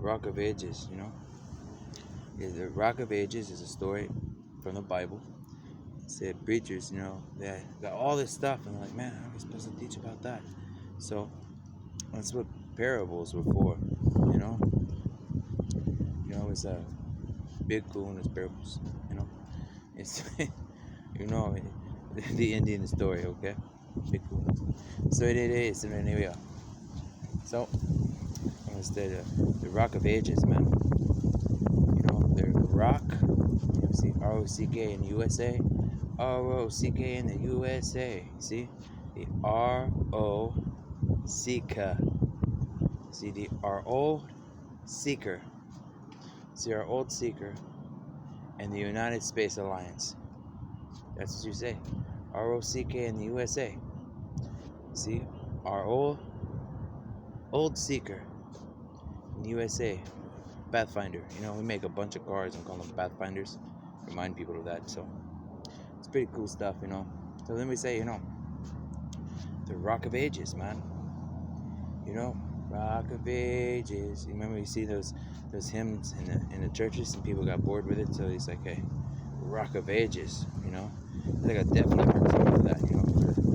Rock of Ages, you know. Yeah, the Rock of Ages is a story from the Bible. It said preachers, you know, they got all this stuff, and they're like, man, how are we supposed to teach about that? So that's what parables were for, you know. It's a big cool in his parables, you know. It's you know the Indian story, okay? Big cool. So it is, and here we are. So it was the Rock of Ages, man. You know, the rock, you see, R-O-C-K in the USA, R-O-C-K in the USA. See, the R-O-C-K. See, our old seeker. See, our old seeker and the United Space Alliance. That's what you say. R-O-C-K in the USA. See, our old seeker in the USA. Pathfinder. You know, we make a bunch of cars and call them Pathfinders. Remind people of that. So it's pretty cool stuff, you know. So then we say, you know, the Rock of Ages, man. You know, Rock of Ages. You remember you see those hymns in the churches, and people got bored with it, so he's like, hey, Rock of Ages, you know. They got Def Leppard song for that, you know,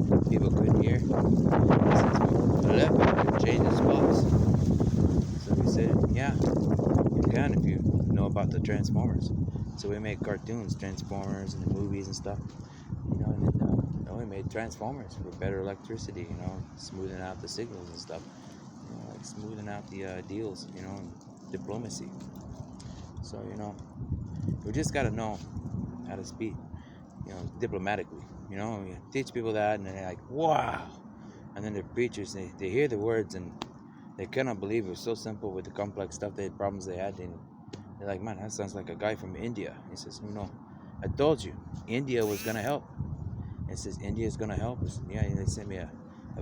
for people couldn't hear. The leopard could change his spots. So we said, yeah, you can if you know about the Transformers. So we made cartoons, Transformers, and the movies and stuff. You know, and then we made Transformers for better electricity, you know, smoothing out the signals and stuff. You know, like smoothing out the deals, you know, and diplomacy. So, you know, we just got to know how to speak, you know, diplomatically. You know, you teach people that, and they're like, wow. And then the preachers, they hear the words, and they cannot believe it was so simple with the complex stuff, the problems they had. And they're like, man, that sounds like a guy from India. He says, no, I told you, India was going to help. It says, India is going to help us. Yeah, and they sent me a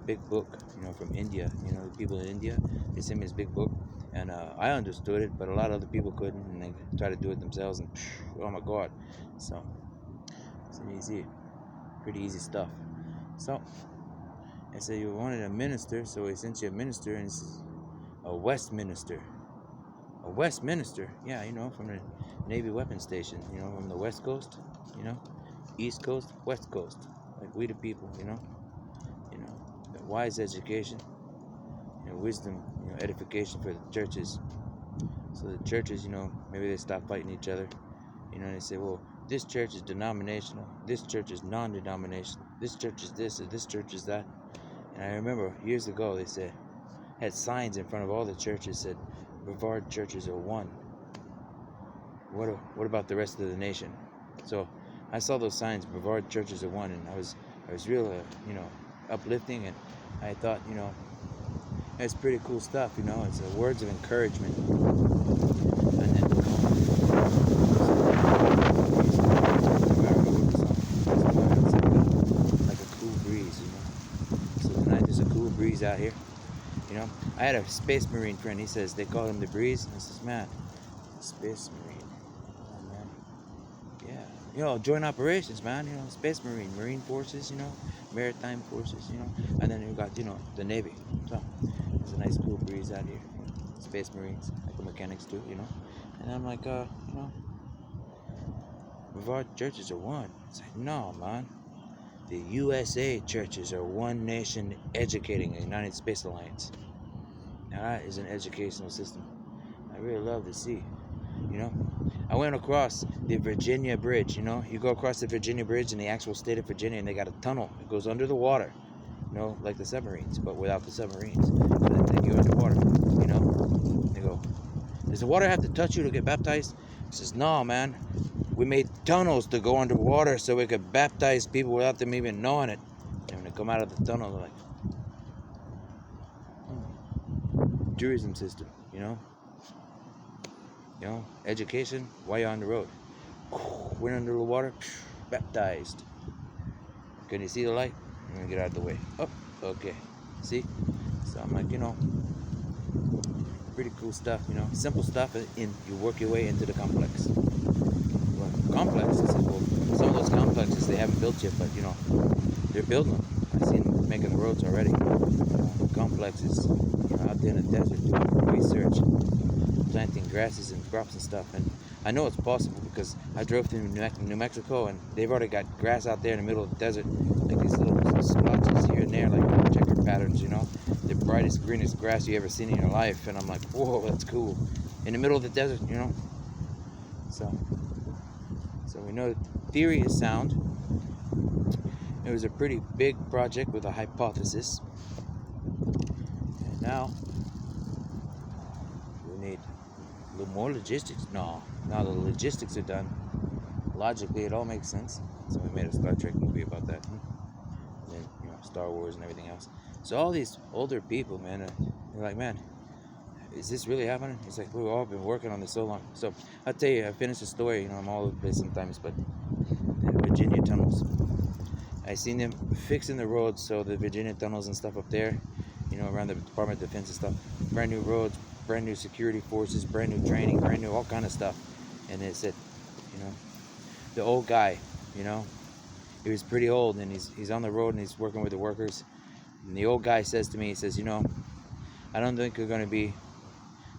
big book, you know, from India. You know, the people in India, they sent me this big book. And I understood it, but a lot of other people couldn't, and they tried to do it themselves, and oh my God. So, it's pretty easy stuff. So, I said, you wanted a minister, so he sent you a minister, and this is a Westminster. A Westminster, yeah, you know, from the Navy weapons station, you know, from the West Coast, you know, East Coast, West Coast, like we the people, you know, the wise education, you know, wisdom, you know, edification for the churches. So the churches, you know, maybe they stop fighting each other, you know, and they say, well, this church is denominational, this church is non-denominational, this church is this, or this church is that. And I remember years ago, they had signs in front of all the churches that Brevard churches are one. What about the rest of the nation? So I saw those signs, Brevard churches are one, and I was real, you know, uplifting, and I thought, you know, it's pretty cool stuff, you know. It's words of encouragement, and then like a cool breeze, you know. So tonight there's a cool breeze out here, you know. I had a Space Marine friend. He says they call him the breeze. And I says, man, Space Marine, oh, man, yeah, you know, joint operations, man. You know, Space Marine Forces, you know, Maritime Forces, you know, and then you got, you know, the Navy. So there's a nice cool breeze out here. Space Marines, like the mechanics do, you know. And I'm like, you know, Brevard churches are one. It's like, no, man. The USA churches are one nation educating the United Space Alliance. Now that is an educational system I really love to see. You know, I went across the Virginia Bridge. You know, you go across the Virginia Bridge in the actual state of Virginia, and they got a tunnel. It goes under the water. You know, like the submarines, but without the submarines. So they take you underwater. You know, they go, does the water have to touch you to get baptized? He says, no, man. We made tunnels to go underwater so we could baptize people without them even knowing it. And when they come out of the tunnel, they're like, tourism system, you know? You know, education while you're on the road. Went under the water, baptized. Can you see the light? I'm gonna get out of the way. Oh, okay. See? So I'm like, you know, pretty cool stuff, you know. Simple stuff, and you work your way into the complex. Well, complex, I said, well, some of those complexes they haven't built yet, but you know, they're building them. I've seen them making the roads already. Complexes, you know, out there in the desert doing research, grasses and crops and stuff. And I know it's possible because I drove through New Mexico, and they've already got grass out there in the middle of the desert, like these little splotches here and there, like checker patterns, you know, the brightest, greenest grass you ever seen in your life. And I'm like, whoa, that's cool, in the middle of the desert, you know. So we know the theory is sound. It was a pretty big project with a hypothesis, and now we need a little more logistics. No, now the logistics are done. Logically, it all makes sense. So we made a Star Trek movie about that. And then, you know, Star Wars and everything else. So all these older people, man, they're like, man, is this really happening? It's like, we've all been working on this so long. So I'll tell you, I finished the story. You know, I'm all over the place sometimes, but the Virginia tunnels. I seen them fixing the roads, so the Virginia tunnels and stuff up there, you know, around the Department of Defense and stuff. Brand new roads, brand new security forces, brand new training, brand new all kind of stuff. And it said, you know, the old guy, you know, he was pretty old, and he's on the road and he's working with the workers. And the old guy says to me, he says, you know, I don't think we're going to be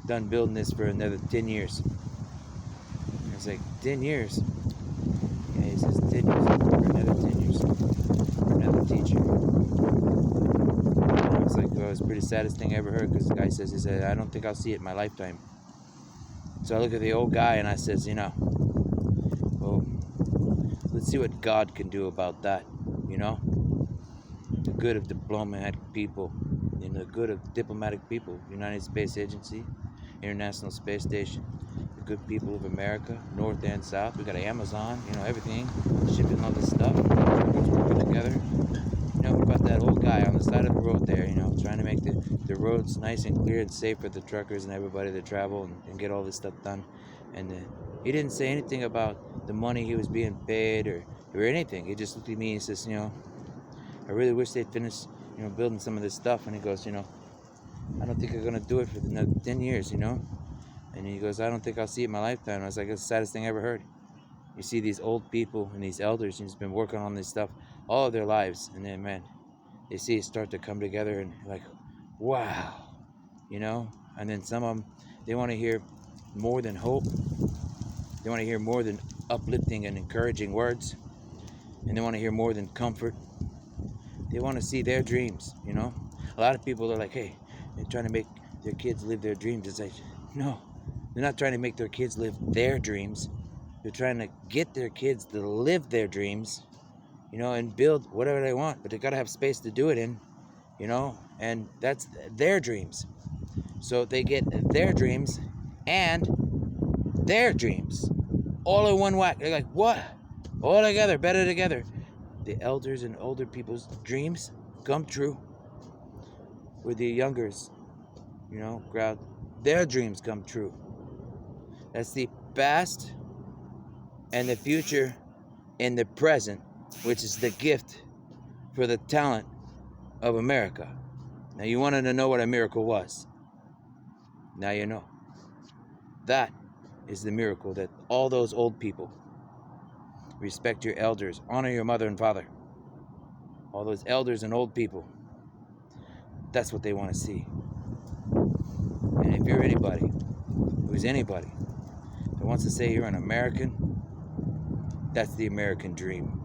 done building this for another 10 years. I was like, 10 years? Yeah, he says, 10 years, for another 10 years, for another teacher. And I was like, well, it was the pretty saddest thing I ever heard, because the guy says, he said, I don't think I'll see it in my lifetime. So I look at the old guy and I says, you know, well, let's see what God can do about that, you know? The good of diplomatic people, you know, the good of diplomatic people, United Space Agency, International Space Station, the good people of America, North and South. We got Amazon, you know, everything, shipping all this stuff, everyone's working together. You know, what about that old guy on the side of the road there, you know, trying to make the roads nice and clear and safe for the truckers and everybody that travel and get all this stuff done. And he didn't say anything about the money he was being paid or anything. He just looked at me and says, you know, I really wish they'd finish, you know, building some of this stuff. And he goes, you know, I don't think I'm going to do it for another 10 years, you know. And he goes, I don't think I'll see it in my lifetime. And I was like, it's the saddest thing I ever heard. You see these old people and these elders who's been working on this stuff all of their lives. And then, man, they see it start to come together and like, wow, you know. And then some of them, they want to hear more than hope. They want to hear more than uplifting and encouraging words. And they want to hear more than comfort. They want to see their dreams, you know. A lot of people are like, hey, they're trying to make their kids live their dreams. It's like, no, they're not trying to make their kids live their dreams. They're trying to get their kids to live their dreams, you know, and build whatever they want. But they got to have space to do it in, you know, and that's their dreams. So they get their dreams and their dreams all in one whack. They're like, what? All together, better together. The elders and older people's dreams come true. With the youngers, you know, crowd, their dreams come true. That's the past and the future and the present, which is the gift for the talent of America. Now, you wanted to know what a miracle was. Now you know. That is the miracle, that all those old people respect your elders, honor your mother and father. All those elders and old people, that's what they want to see. And if you're anybody, who's anybody, that wants to say you're an American, that's the American dream.